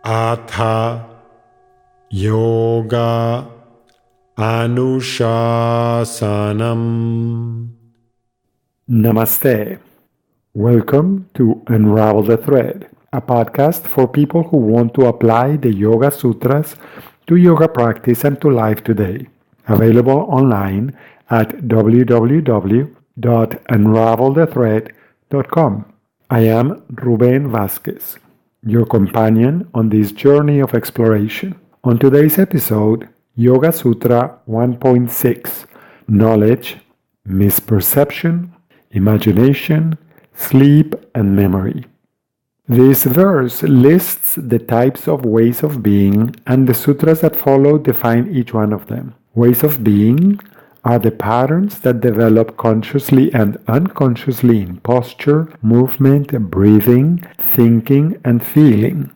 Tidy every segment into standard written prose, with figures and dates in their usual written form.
Atha Yoga Anushasanam. Namaste. Welcome to Unravel the Thread, a podcast for people who want to apply the Yoga Sutras to yoga practice and to life today. Available online at www.unravelthethread.com. I am Ruben Vasquez, your companion on this journey of exploration. On today's episode, Yoga Sutra 1.6, Knowledge, Misperception, Imagination, Sleep, and Memory. This verse lists the types of ways of being, and the sutras that follow define each one of them. Ways of being are the patterns that develop consciously and unconsciously in posture, movement, breathing, thinking, and feeling.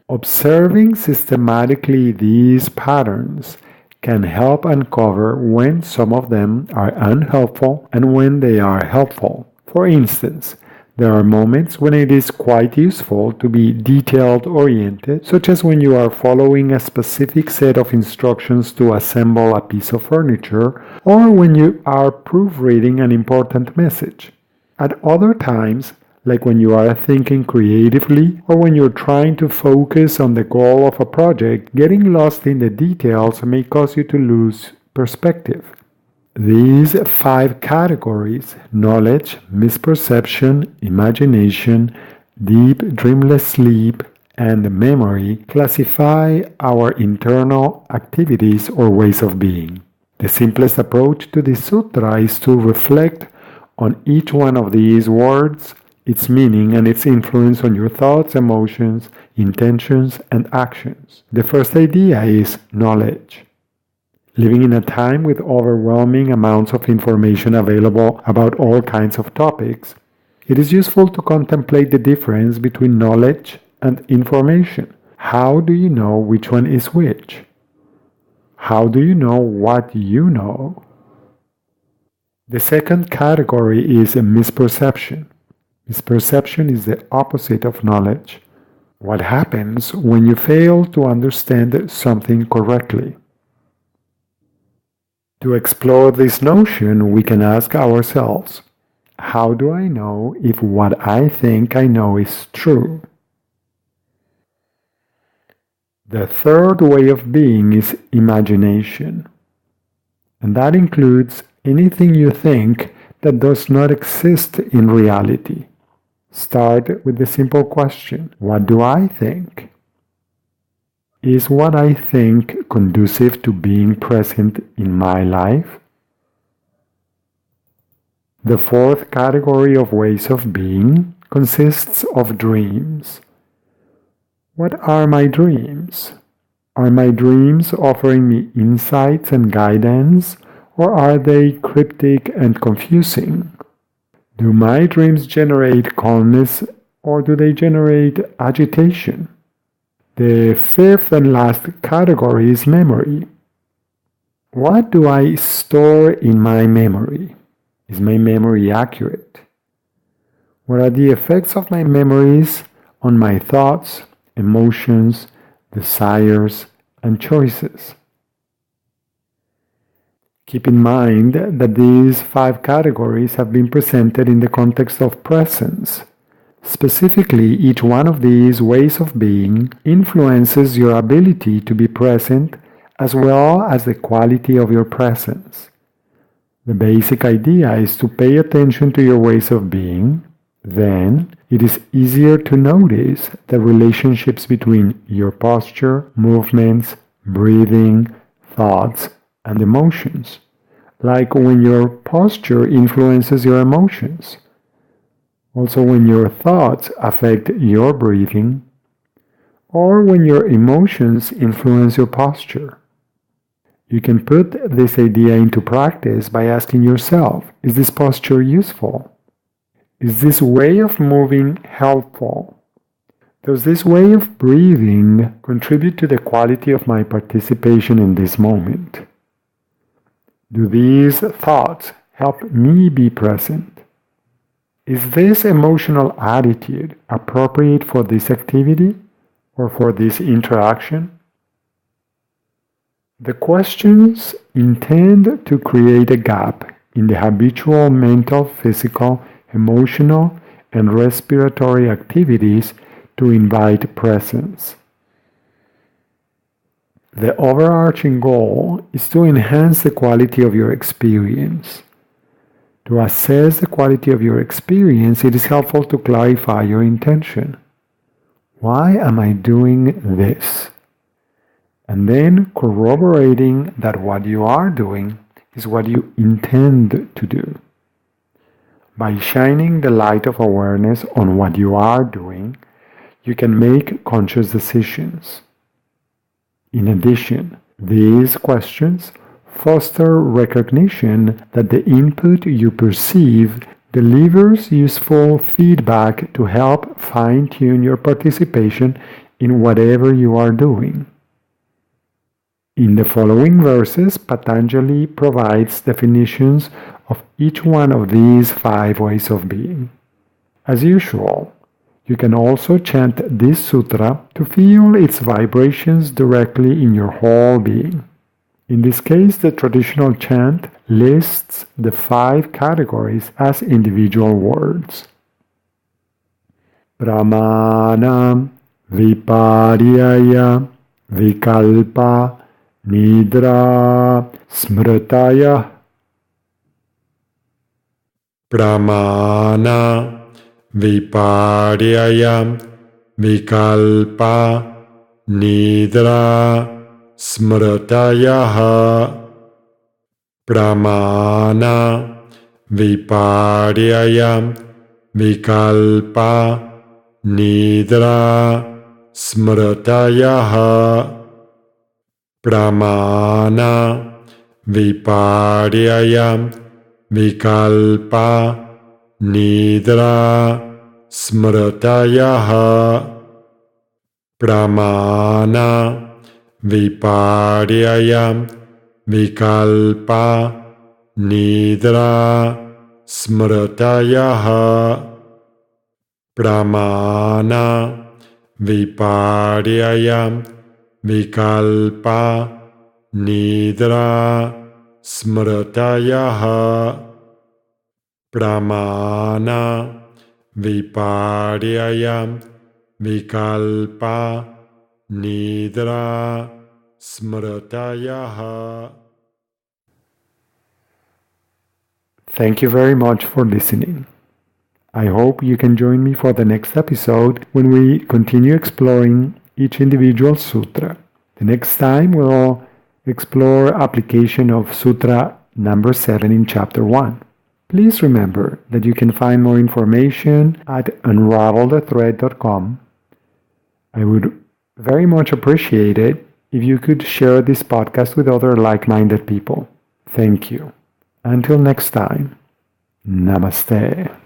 Observing systematically these patterns can help uncover when some of them are unhelpful and when they are helpful. For instance, there are moments when it is quite useful to be detailed-oriented, such as when you are following a specific set of instructions to assemble a piece of furniture, or when you are proofreading an important message. At other times, like when you are thinking creatively or when you're trying to focus on the goal of a project, getting lost in the details may cause you to lose perspective. These 5 categories, knowledge, misperception, imagination, deep dreamless sleep, and memory, classify our internal activities or ways of being. The simplest approach to this sutra is to reflect on each one of these words, its meaning, and its influence on your thoughts, emotions, intentions, and actions. The first idea is knowledge. Living in a time with overwhelming amounts of information available about all kinds of topics, it is useful to contemplate the difference between knowledge and information. How do you know which one is which? How do you know what you know? The second category is misperception. Misperception is the opposite of knowledge. What happens when you fail to understand something correctly? To explore this notion, we can ask ourselves, how do I know if what I think I know is true? The third way of being is imagination, and that includes anything you think that does not exist in reality. Start with the simple question, what do I think? Is what I think conducive to being present in my life? The fourth category of ways of being consists of dreams. What are my dreams? Are my dreams offering me insights and guidance, or are they cryptic and confusing? Do my dreams generate calmness, or do they generate agitation? The fifth and last category is memory. What do I store in my memory? Is my memory accurate? What are the effects of my memories on my thoughts, emotions, desires, and choices? Keep in mind that these 5 categories have been presented in the context of presence. Specifically, each one of these ways of being influences your ability to be present as well as the quality of your presence. The basic idea is to pay attention to your ways of being. Then, it is easier to notice the relationships between your posture, movements, breathing, thoughts, and emotions, like when your posture influences your emotions. Also when your thoughts affect your breathing, or when your emotions influence your posture. You can put this idea into practice by asking yourself, is this posture useful? Is this way of moving helpful? Does this way of breathing contribute to the quality of my participation in this moment? Do these thoughts help me be present? Is this emotional attitude appropriate for this activity? or for this interaction? The questions intend to create a gap in the habitual mental, physical, emotional, and respiratory activities to invite presence. The overarching goal is to enhance the quality of your experience. To assess the quality of your experience, it is helpful to clarify your intention. Why am I doing this? And then corroborating that what you are doing is what you intend to do. By shining the light of awareness on what you are doing, you can make conscious decisions. In addition, these questions foster recognition that the input you perceive delivers useful feedback to help fine-tune your participation in whatever you are doing. In the following verses, Patanjali provides definitions of each one of these 5 ways of being. As usual, you can also chant this sutra to feel its vibrations directly in your whole being. In this case, the traditional chant lists the 5 categories as individual words. Pramana, Viparyaya, Vikalpa, Nidra, Smritaya. Pramana, Viparyaya, Vikalpa, Nidra, Smrtayaha. Pramana, Viparyaya, Vikalpa, Nidra, Smrtayaha. Pramana, Viparyaya, Vikalpa, Nidra, Smrtayaha. Pramana, Viparyaya, Vikalpa, Nidra, Smrtayaha. Pramana, Viparyaya, Vikalpa, Nidra, Smrtayaha. Pramana, Viparyaya, Vikalpa, Nidra, Smrtayaha. Thank you very much for listening. I hope you can join me for the next episode when we continue exploring each individual sutra. The next time we'll explore application of Sutra number 7 in chapter 1. Please remember that you can find more information at unravelthethread.com. I would very much appreciate it if you could share this podcast with other like-minded people. Thank you. Until next time, Namaste.